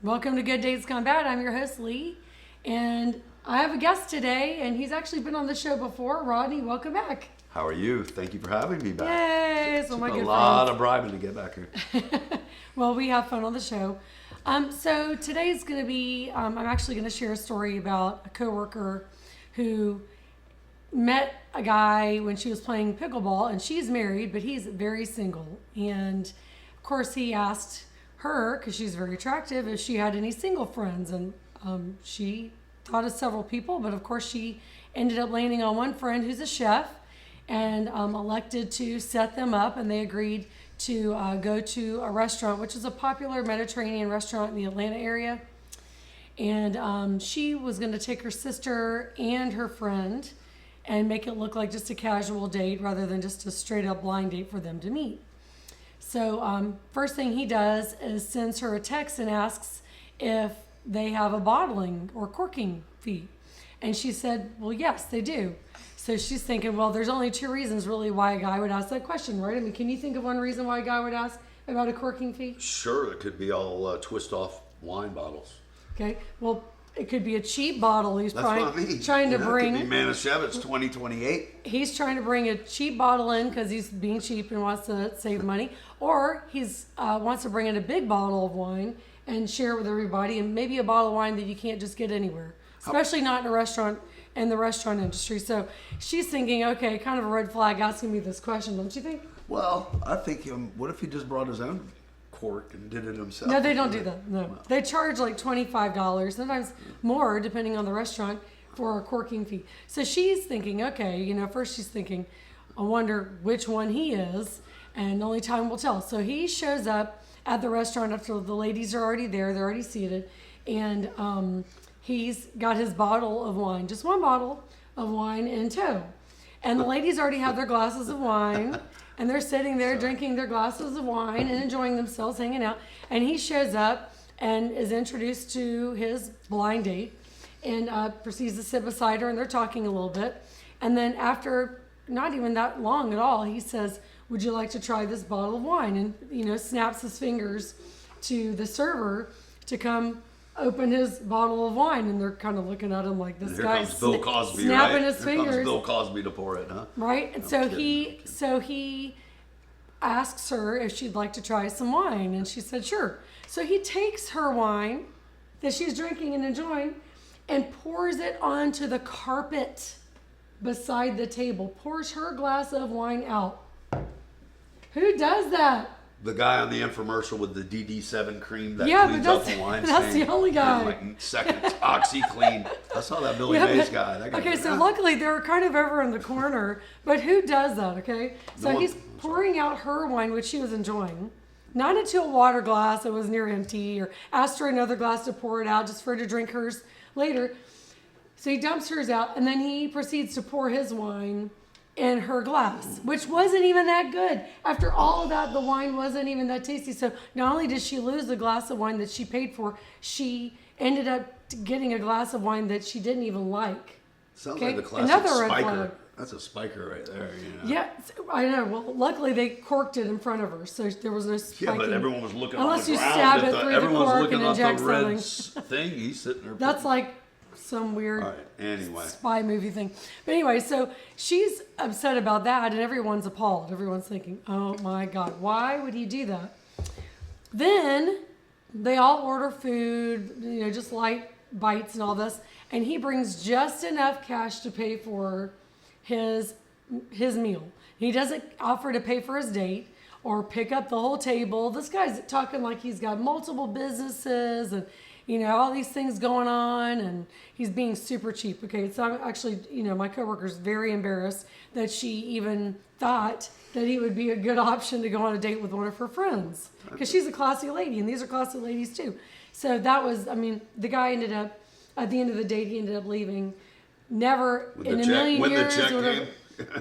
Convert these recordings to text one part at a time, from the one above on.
Welcome to Good Dates Gone Bad. I'm your host, Lee, and I have a guest today, and he's actually been on the show before. Rodney, welcome back. How are you? Thank you for having me back. Yay! So Took my good a lot friends. of bribing to get back here. Well, we have fun on the show. So today's going to be, I'm actually going to share a story about a coworker who met a guy when she was playing pickleball, and she's married, but he's very single. And of course, he asked her, because she's very attractive, if she had any single friends. And she thought of several people, but of course, she ended up landing on one friend who's a chef and elected to set them up. And they agreed to go to a restaurant, which is a popular Mediterranean restaurant in the Atlanta area. And she was going to take her sister and her friend and make it look like just a casual date rather than just a straight up blind date for them to meet. So first thing he does is sends her a text and asks if they have a bottling or corking fee. And she said, well, yes, they do. So she's thinking, well, there's only two reasons really why a guy would ask that question, right? I mean, can you think of one reason why a guy would ask about a corking fee? Sure, it could be all twist off wine bottles. Okay, well, it could be a cheap bottle he's That's what I mean. trying to bring. It could be Manischewitz 2028. He's trying to bring a cheap bottle in because he's being cheap and wants to save money, or he's wants to bring in a big bottle of wine and share it with everybody, and maybe a bottle of wine that you can't just get anywhere, especially not in a restaurant in the restaurant industry. So she's thinking, okay, kind of a red flag asking me this question, don't you think? Well, I think, what if he just brought his own cork and did it himself? No, they don't do that. No, they charge like $25, sometimes more, depending on the restaurant, for a corking fee. So she's thinking, okay, first she's thinking, I wonder which one he is, and only time will tell. So he shows up at the restaurant after the ladies are already there, they're already seated, and he's got his bottle of wine, just one bottle of wine in tow. And the ladies already have their glasses of wine, and they're sitting there drinking their glasses of wine and enjoying themselves, hanging out. And he shows up and is introduced to his blind date and proceeds to sit beside her, and they're talking a little bit. And then after not even that long at all, he says, would you like to try this bottle of wine? And, snaps his fingers to the server to come open his bottle of wine, and they're kind of looking at him like this guy's Bill Cosby, snapping right? his fingers. Comes Bill Cosby to pour it, huh? Right, and so he asks her if she'd like to try some wine, and she said sure. So he takes her wine that she's drinking and enjoying and pours it onto the carpet beside the table, pours her glass of wine out. Who does that? The guy on the infomercial with the DD7 cream that Yeah, cleans but up the wine that's stain. the only guy. Like second OxyClean. I saw that Billy Yeah, Mays but- guy. That guy. Okay, so luckily they were kind of over in the corner, but who does that, okay? So he's pouring out her wine, which she was enjoying, not into a water glass that was near empty, or asked her another glass to pour it out just for her to drink hers later. So he dumps hers out, and then he proceeds to pour his wine in her glass, which wasn't even that good. After all of that, the wine wasn't even that tasty. So not only did she lose the glass of wine that she paid for, she ended up getting a glass of wine that she didn't even like. Sounds Okay, like the classic another red spiker. flag. That's a spiker right there. Yeah, I know. Well, luckily they corked it in front of her, so there was no spiking. Yeah, but everyone was looking Unless on you the ground. stab at it through the everyone was cork looking and at inject the red something. thing. He's sitting there. That's like some weird All right. Anyway. spy movie thing. But anyway, so she's upset about that, and everyone's appalled. Everyone's thinking, oh my God, why would he do that? Then they all order food, just light bites and all this, and he brings just enough cash to pay for his meal. He doesn't offer to pay for his date or pick up the whole table. This guy's talking like he's got multiple businesses and all these things going on, and he's being super cheap. Okay, so I'm actually, my coworker's very embarrassed that she even thought that he would be a good option to go on a date with one of her friends, because she's a classy lady, and these are classy ladies too. So that was, the guy ended up, at the end of the date, he ended up leaving. Never in a million years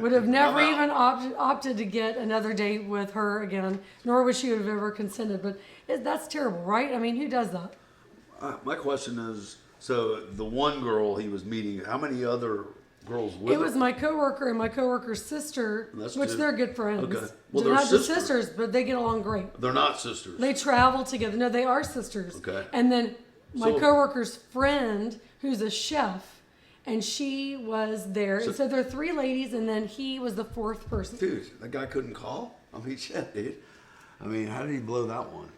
would have never even opted to get another date with her again, nor would she have ever consented. But that's terrible, right? Who does that? My question is, so the one girl he was meeting, how many other girls with It was my coworker and my coworker's sister, That's which two. they're good friends. Okay. Well, They're they're not just sisters. sisters, but they get along great. They're not sisters. They travel together. No, they are sisters. Okay. And then my So- coworker's friend, who's a chef, and she was there. And so there are three ladies, and then he was the fourth person. Dude, that guy couldn't call? I mean, shit, dude. I mean, how did he blow that one?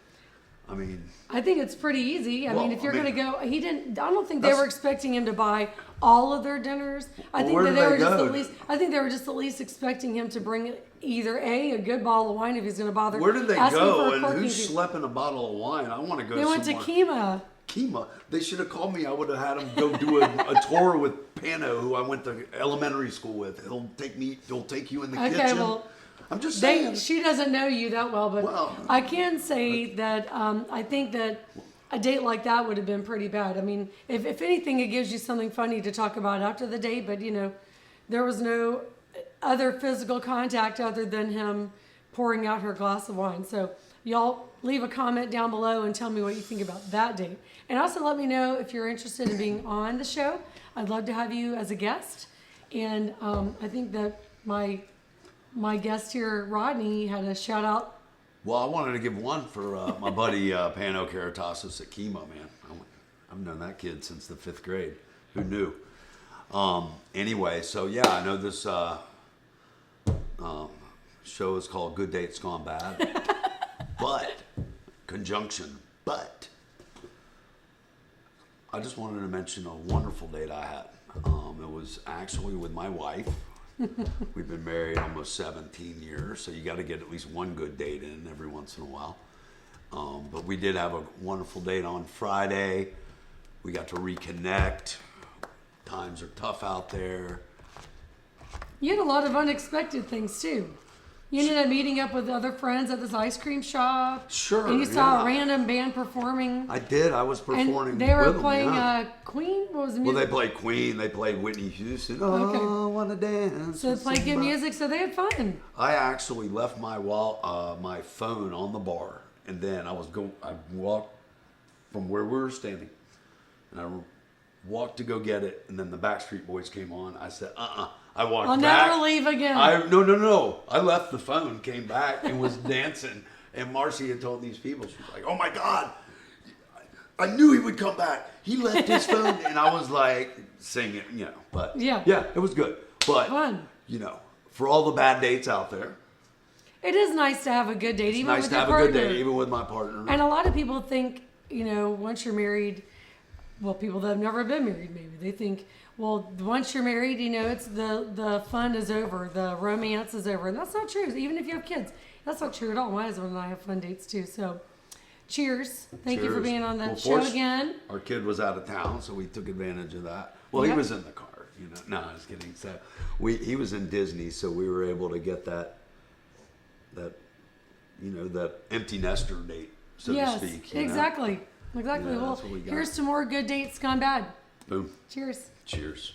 I mean, I think it's pretty easy. I Well, mean, if you're I mean- going to go, he didn't. I don't think they That's- were expecting him to buy all of their dinners. I Well, think where that did they they were just go? at least. I think they were just at least expecting him to bring either a good bottle of wine if he's going to bother. where did they asking for go a and corking who fee. slept in a bottle of wine? I want to go They went to somewhere. Kima. Kima. They should have called me. I would have had them go do a tour with Pano, who I went to elementary school with. He'll take you in the Okay, kitchen. well, I'm just saying. She doesn't know you that well, but Well, I can say that I think that a date like that would have been pretty bad. I mean, if anything, it gives you something funny to talk about after the date, but there was no other physical contact other than him pouring out her glass of wine. So y'all leave a comment down below and tell me what you think about that date. And also let me know if you're interested in being on the show. I'd love to have you as a guest. And I think that my guest here, Rodney, had a shout out. Well, I wanted to give one for my buddy Pano Karatasis at Kima, man. I've known that kid since the 5th grade. Who knew? Anyway, so yeah, I know this show is called Good Dates Gone Bad. But I just wanted to mention a wonderful date I had. It was actually with my wife. We've been married almost 17 years, so you got to get at least one good date in every once in a while. But we did have a wonderful date on Friday. We got to reconnect. Times are tough out there. You had a lot of unexpected things too. You ended up meeting up with other friends at this ice cream shop. Sure, And you saw yeah. a random band performing. I did. I was performing And they were with them, playing yeah. Queen. What was the Well, music? they played Queen. They played Whitney Houston. Oh, Okay. I want to dance. So with they played good somebody. music, so they had fun. I actually left my my phone on the bar, and then I walked from where we were standing, and I walked to go get it, and then the Backstreet Boys came on. I said, I walked I'll back. never leave again. No. I left the phone, came back, and was dancing. And Marcy had told these people, she was like, "Oh my God, I knew he would come back. He left his phone," and I was like singing, But Yeah. it was good. But Fun. for all the bad dates out there, It is nice to have a good date, it's even nice with to your have partner. a good date, even with my partner. And a lot of people think, once you're married, well, people that have never been married, maybe they think, well, once you're married, it's the fun is over, the romance is over, and that's not true. Even if you have kids, that's not true at all. My husband and I have fun dates too. So, cheers! Thank you for Cheers. being on the Well, show force- again. Our kid was out of town, so we took advantage of that. Well, he Yep. was in the car, No, I was kidding. So he was in Disney, so we were able to get that empty nester date, so Yes, to speak. exactly. Exactly. Yeah, Well, that's what we got. here's to more good dates gone bad. Boom. Cheers. Cheers.